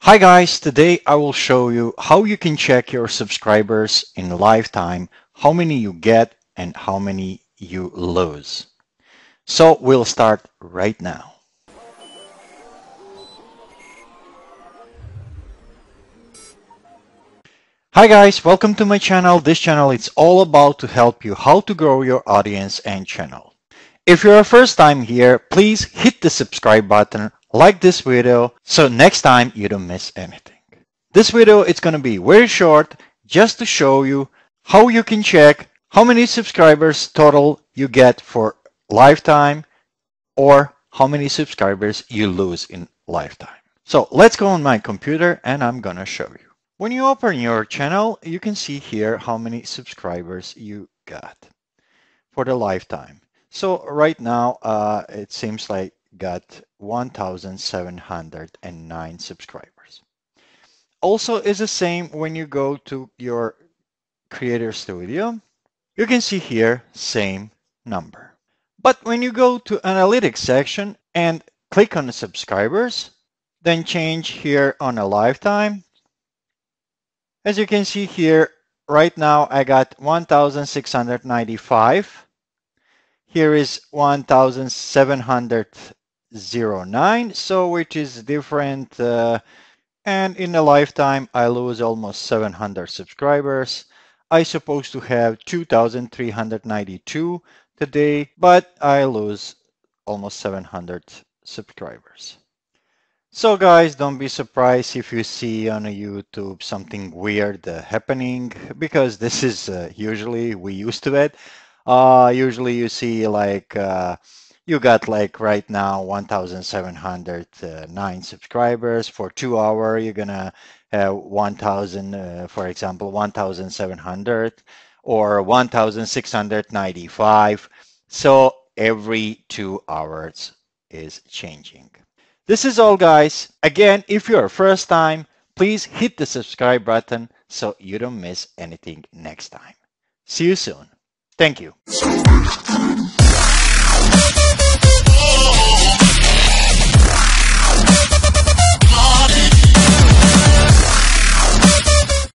Hi guys, today I will show you how you can check your subscribers in lifetime, how many you get and how many you lose. So we'll start right now. Hi guys, welcome to my channel. This channel is all about to help you how to grow your audience and channel. If you're a first time here, please hit the subscribe button, like this video, so next time you don't miss anything. This video is going to be very short, just to show you how you can check how many subscribers total you get for lifetime or how many subscribers you lose in lifetime. So let's go on my computer and I'm going to show you. When you open your channel, you can see here how many subscribers you got for the lifetime. So right now, it seems like got 1,709 subscribers. Also is the same when you go to your Creator Studio. You can see here same number. But when you go to Analytics section and click on the subscribers, then change here on a lifetime. As you can see here, right now I got 1,695. Here is 1,709, so which is different. And in a lifetime, I lose almost 700 subscribers. I supposed to have 2,392 today, but I lose almost 700 subscribers. So guys, don't be surprised if you see on YouTube something weird happening, because this is usually we used to it. Usually you see like you got like right now 1,709 subscribers. For 2 hours you're gonna have 1,000 for example 1,700 or 1,695. So every 2 hours is changing. This is all guys. Again, if you're first time, please hit the subscribe button so you don't miss anything next time. See you soon. Thank you.